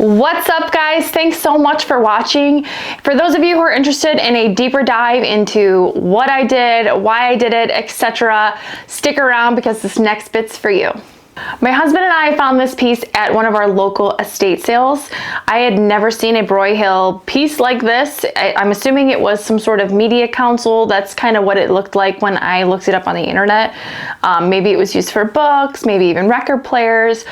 What's up, guys? Thanks so much for watching. For those of you who are interested in a deeper dive into what I did, why I did it, etc., stick around because this next bit's for you. My husband and I found this piece at one of our local estate sales. I had never seen a Broyhill piece like this. I'm assuming it was some sort of media console. That's kind of what it looked like when I looked it up on the internet. Maybe it was used for books, maybe even record players.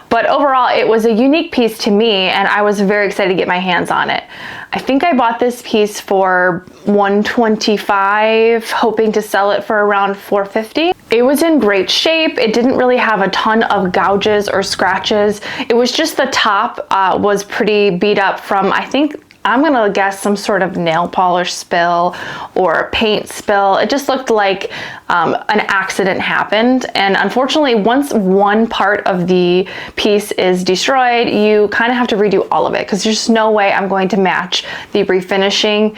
But overall, it was a unique piece to me, and I was very excited to get my hands on it. I think I bought this piece for $125, hoping to sell it for around $450. It was in great shape. It didn't really have a ton of gouges or scratches. It was just the top was pretty beat up from, I think, I'm gonna guess some sort of nail polish spill or paint spill. It just looked like an accident happened. And unfortunately, once one part of the piece is destroyed, you kind of have to redo all of it because there's no way I'm going to match the refinishing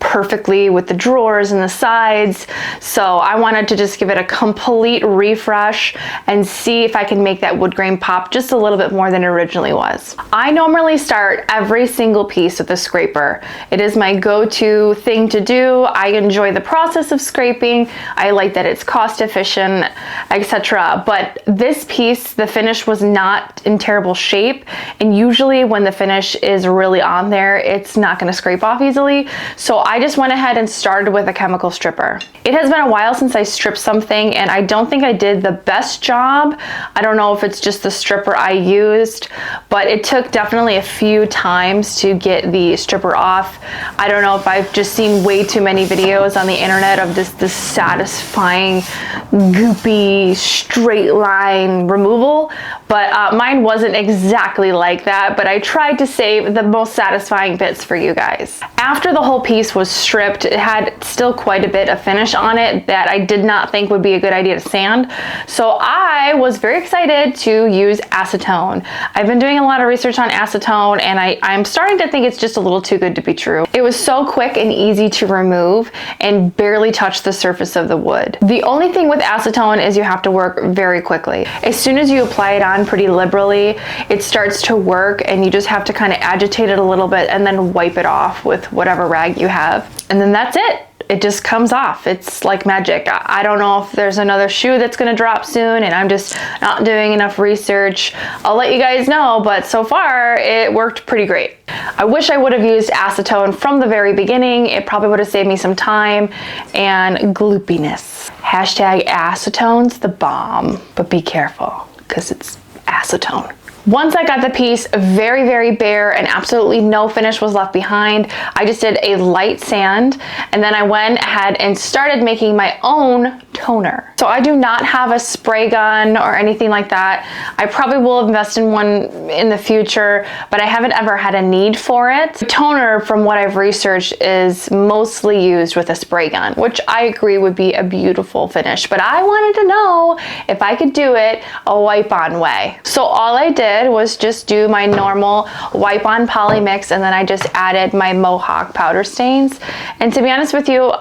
perfectly with the drawers and the sides. So I wanted to just give it a complete refresh and see if I can make that wood grain pop just a little bit more than it originally was. I normally start every single piece with a scraper. It is my go-to thing to do. I enjoy the process of scraping. I like that it's cost efficient, etc. But this piece, the finish was not in terrible shape. And usually when the finish is really on there, it's not going to scrape off easily. So I just went ahead and started with a chemical stripper. It has been a while since I stripped something, and I don't think I did the best job. I don't know if it's just the stripper I used, but it took definitely a few times to get the stripper off. I don't know if I've just seen way too many videos on the internet of this satisfying, goopy, straight line removal, but mine wasn't exactly like that, but I tried to save the most satisfying bits for you guys. After the whole piece was stripped, it had still quite a bit of finish on it that I did not think would be a good idea to sand. So I was very excited to use acetone. I've been doing a lot of research on acetone, and I'm starting to think it's just a little too good to be true. It was so quick and easy to remove and barely touch the surface of the wood. The only thing with acetone is you have to work very quickly. As soon as you apply it on pretty liberally, it starts to work, and you just have to kind of agitate it a little bit and then wipe it off with whatever rag you have. And then that's it. It just comes off. It's like magic. I don't know if there's another shoe that's gonna drop soon, and I'm just not doing enough research. I'll let you guys know, but so far it worked pretty great. I wish I would have used acetone from the very beginning. It probably would have saved me some time and gloopiness. Hashtag acetone's the bomb, but be careful because it's acetone. Once I got the piece very, very bare and absolutely no finish was left behind, I just did a light sand, and then I went ahead and started making my own toner. So I do not have a spray gun or anything like that. I probably will invest in one in the future, but I haven't ever had a need for it. The toner, from what I've researched, is mostly used with a spray gun, which I agree would be a beautiful finish, but I wanted to know if I could do it a wipe-on way. So all I did was just do my normal wipe-on poly mix, and then I just added my Mohawk powder stains. And to be honest with you,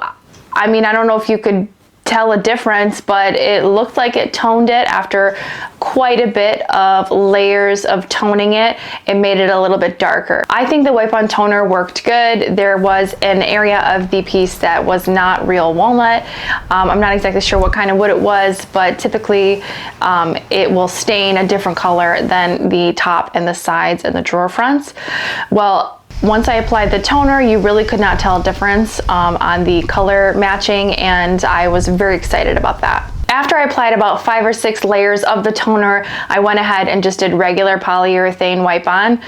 I mean, I don't know if you could tell a difference, but it looked like it toned it after quite a bit of layers of toning it. It made it a little bit darker. I think the wipe-on toner worked good. There was an area of the piece that was not real walnut. I'm not exactly sure what kind of wood it was, but typically it will stain a different color than the top and the sides and the drawer fronts. Well, once I applied the toner, you really could not tell a difference on the color matching, and I was very excited about that. After I applied about 5 or 6 layers of the toner, I went ahead and just did regular polyurethane wipe-on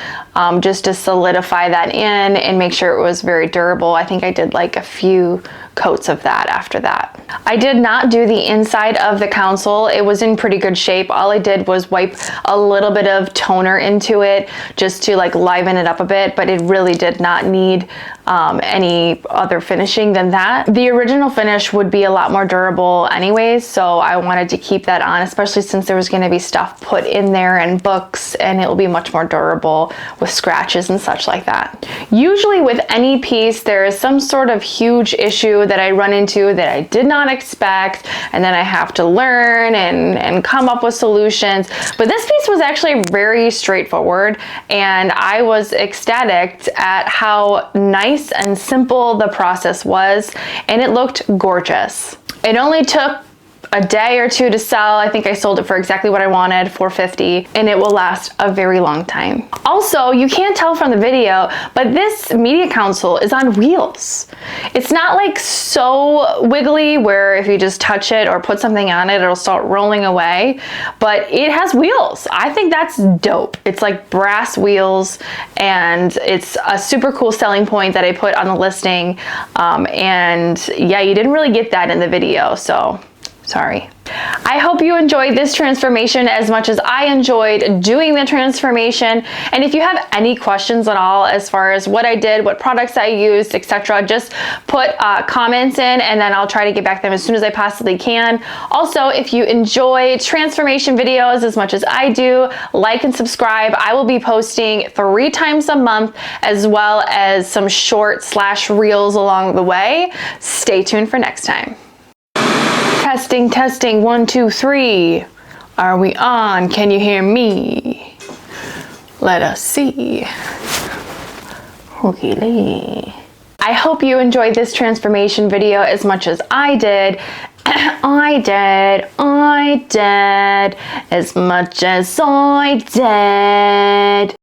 just to solidify that in and make sure it was very durable. I think I did like a few coats of that after that. I did not do the inside of the console. It was in pretty good shape. All I did was wipe a little bit of toner into it just to like liven it up a bit, but it really did not need any other finishing than that. The original finish would be a lot more durable anyways, so I wanted to keep that on, especially since there was going to be stuff put in there and books, and it will be much more durable with scratches and such like that. Usually with any piece, there is some sort of huge issue that I run into that I did not expect, and then I have to learn and come up with solutions. But this piece was actually very straightforward, and I was ecstatic at how nice and simple the process was, and it looked gorgeous. It only took a day or two to sell. I think I sold it for exactly what I wanted, $4.50, and it will last a very long time. Also, you can't tell from the video, but this media console is on wheels. It's not like so wiggly where if you just touch it or put something on it, it'll start rolling away, but it has wheels. I think that's dope. It's like brass wheels, and it's a super cool selling point that I put on the listing. And yeah, you didn't really get that in the video, so sorry. I hope you enjoyed this transformation as much as I enjoyed doing the transformation. And if you have any questions at all as far as what I did, what products I used, etc., just put comments in, and then I'll try to get back to them as soon as I possibly can. Also, if you enjoy transformation videos as much as I do, like and subscribe. I will be posting 3 times a month, as well as some short / reels along the way. Stay tuned for next time. Testing, testing, 1, 2, 3. Are we on? Can you hear me? Let us see. Okay. I hope you enjoyed this transformation video as much as I did. I did as much as I did.